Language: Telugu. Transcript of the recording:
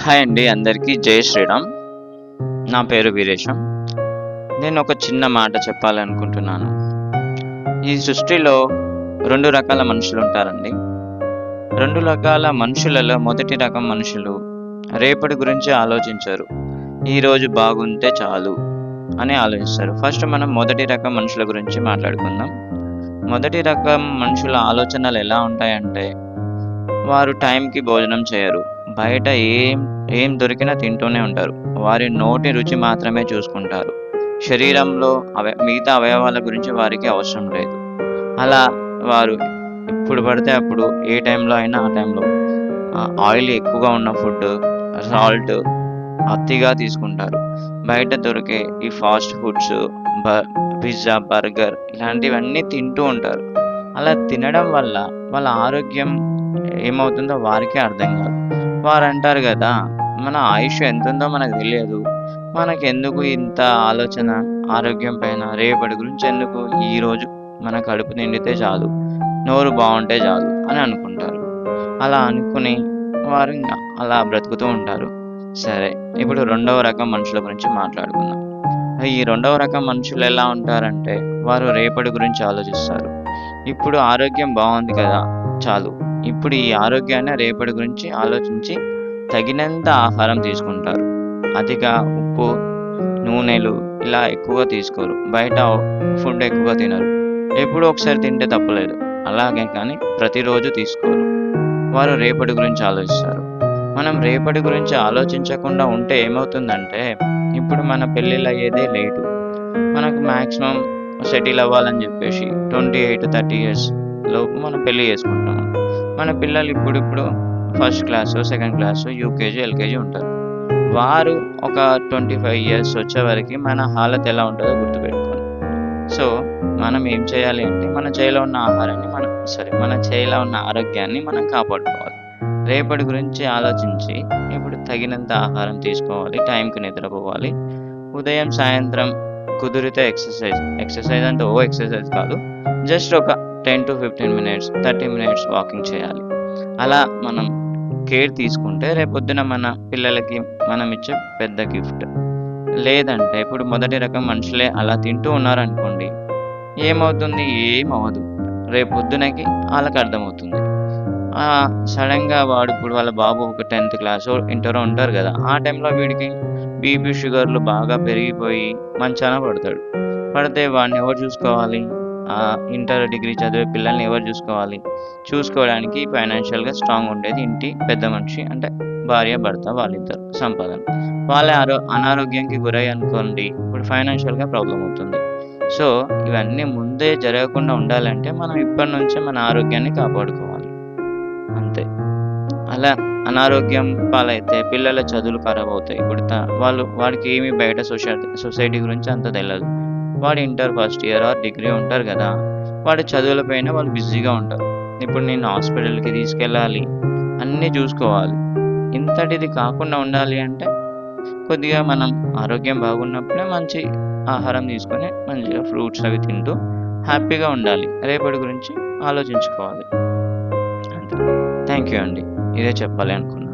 హాయ్ అండి, అందరికీ జై శ్రీరామ్. నా పేరు వీరేశం. నేను ఒక చిన్న మాట చెప్పాలనుకుంటున్నాను. ఈ సృష్టిలో 2 రకాల మనుషులు ఉంటారండి. 2 రకాల మనుషులలో మొదటి రకం మనుషులు రేపటి గురించి ఆలోచించరు. ఈరోజు బాగుంటే చాలు అని ఆలోచిస్తారు. ఫస్ట్ మనం మొదటి రకం మనుషుల గురించి మాట్లాడుకుందాం. మొదటి రకం మనుషుల ఆలోచనలు ఎలా ఉంటాయంటే, వారు టైంకి భోజనం చేయరు. బయట ఏం దొరికినా తింటూనే ఉంటారు. వారి నోటి రుచి మాత్రమే చూసుకుంటారు. శరీరంలో మిగతా అవయవాల గురించి వారికి అవసరం లేదు. అలా వారు ఎప్పుడు పడితే అప్పుడు ఏ టైంలో అయినా ఆ టైంలో ఆయిల్ ఎక్కువగా ఉన్న ఫుడ్, సాల్ట్ అతిగా తీసుకుంటారు. బయట దొరికే ఈ ఫాస్ట్ ఫుడ్స్, పిజ్జా, బర్గర్ ఇలాంటివన్నీ తింటూ ఉంటారు. అలా తినడం వల్ల వాళ్ళ ఆరోగ్యం ఏమవుతుందో వారికే అర్థం కాదు. వారు అంటారు కదా, మన ఆయుష్ ఎంత ఉందో మనకు తెలియదు, మనకెందుకు ఇంత ఆలోచన ఆరోగ్యం పైన, రేపటి గురించి ఎందుకు, ఈరోజు మన కడుపు నిండితే చాలు, నోరు బాగుంటే చాలు అని అనుకుంటారు. అలా అనుకుని వారు ఇంకా అలా బ్రతుకుతూ ఉంటారు. సరే, ఇప్పుడు 2వ రకం మనుషుల గురించి మాట్లాడుకుందాం. ఈ 2వ రకం మనుషులు ఎలా ఉంటారంటే, వారు రేపటి గురించి ఆలోచిస్తారు. ఇప్పుడు ఆరోగ్యం బాగుంది కదా, చాలు, ఇప్పుడు ఈ ఆరోగ్యాన్ని రేపటి గురించి ఆలోచించి తగినంత ఆహారం తీసుకుంటారు. అతిగా ఉప్పు, నూనెలు ఇలా ఎక్కువగా తీసుకోరు. బయట ఫుడ్ ఎక్కువగా తినరు. ఎప్పుడో ఒకసారి తింటే తప్పలేదు, అలాగే కానీ ప్రతిరోజు తీసుకోరు. వారు రేపటి గురించి ఆలోచిస్తారు. మనం రేపటి గురించి ఆలోచించకుండా ఉంటే ఏమవుతుందంటే, ఇప్పుడు మన పెళ్ళిళ్ళు అయ్యేదే లేటు. మనకు మ్యాక్సిమం సెటిల్ అవ్వాలని చెప్పేసి 28-30 ఇయర్స్ లోపు మనం పెళ్ళి చేసుకుంటాం. మన పిల్లలు ఇప్పుడు first class, second class, UKG, LKG ఉంటారు. వారు ఒక 25 ఇయర్స్ వచ్చే వరకు మన హాలత్ ఎలా ఉంటుందో గుర్తుపెట్టుకోండి. సో మనం ఏం చేయాలి అంటే, మన చేతిలో ఉన్న ఆరోగ్యాన్ని మనం కాపాడుకోవాలి. రేపటి గురించి ఆలోచించి ఇప్పుడు తగినంత ఆహారం తీసుకోవాలి, టైంకి నిద్రపోవాలి. ఉదయం సాయంత్రం కుదిరితే ఎక్సర్సైజ్ అంటే ఎక్సర్సైజ్ కాదు, జస్ట్ ఒక 10 to 15 minutes, 30 minutes వాకింగ్ చేయాలి. అలా మనం కేర్ తీసుకుంటే రేపొద్దున మన పిల్లలకి మనం ఇచ్చే పెద్ద గిఫ్ట్. లేదంటే ఇప్పుడు మొదటి రకం మనుషులే అలా తింటూ ఉన్నారనుకోండి, ఏమవుతుంది? ఏమవ్వదు. రేపొద్దునకి వాళ్ళకి అర్థమవుతుంది. సడన్గా వాడు ఇప్పుడు వాళ్ళ బాబు ఒక 10th క్లాసో ఇంటరో ఉంటారు కదా, ఆ టైంలో వీడికి బీపీ, షుగర్లు బాగా పెరిగిపోయి మంచాన పడతాడు. పడితే వాడిని ఎవరు చూసుకోవాలి? ఇంటర్, డిగ్రీ చదివే పిల్లల్ని ఎవరు చూసుకోవాలి? చూసుకోవడానికి ఫైనాన్షియల్గా స్ట్రాంగ్ ఉండేది ఇంటి పెద్ద మనిషి, అంటే భార్య, భర్త, వాళ్ళిద్దరు సంపాదన. వాళ్ళే అనారోగ్యానికి గురై అనుకోండి, ఇప్పుడు ఫైనాన్షియల్గా ప్రాబ్లం అవుతుంది. సో ఇవన్నీ ముందే జరగకుండా ఉండాలంటే మనం ఇప్పటి నుంచే మన ఆరోగ్యాన్ని కాపాడుకోవాలి, అంతే. అలా అనారోగ్యం పాలైతే పిల్లల చదువులు ఖరాబ్ అవుతాయి. ఇప్పుడు వాడికి ఏమి బయట సొసైటీ గురించి అంత తెలియదు. వాడు inter first year are degree ఉంటారు కదా, వాడి చదువులపైన వాళ్ళు బిజీగా ఉంటారు. ఇప్పుడు నేను హాస్పిటల్కి తీసుకెళ్ళాలి, అన్నీ చూసుకోవాలి. ఇంతటిది కాకుండా ఉండాలి అంటే కొద్దిగా మనం ఆరోగ్యం బాగున్నప్పుడే మంచి ఆహారం తీసుకొని మంచిగా ఫ్రూట్స్ అవి తింటూ హ్యాపీగా ఉండాలి. రేపటి గురించి ఆలోచించుకోవాలి, అంతే. థ్యాంక్ యూ అండి, ఇదే చెప్పాలి అనుకున్నాను.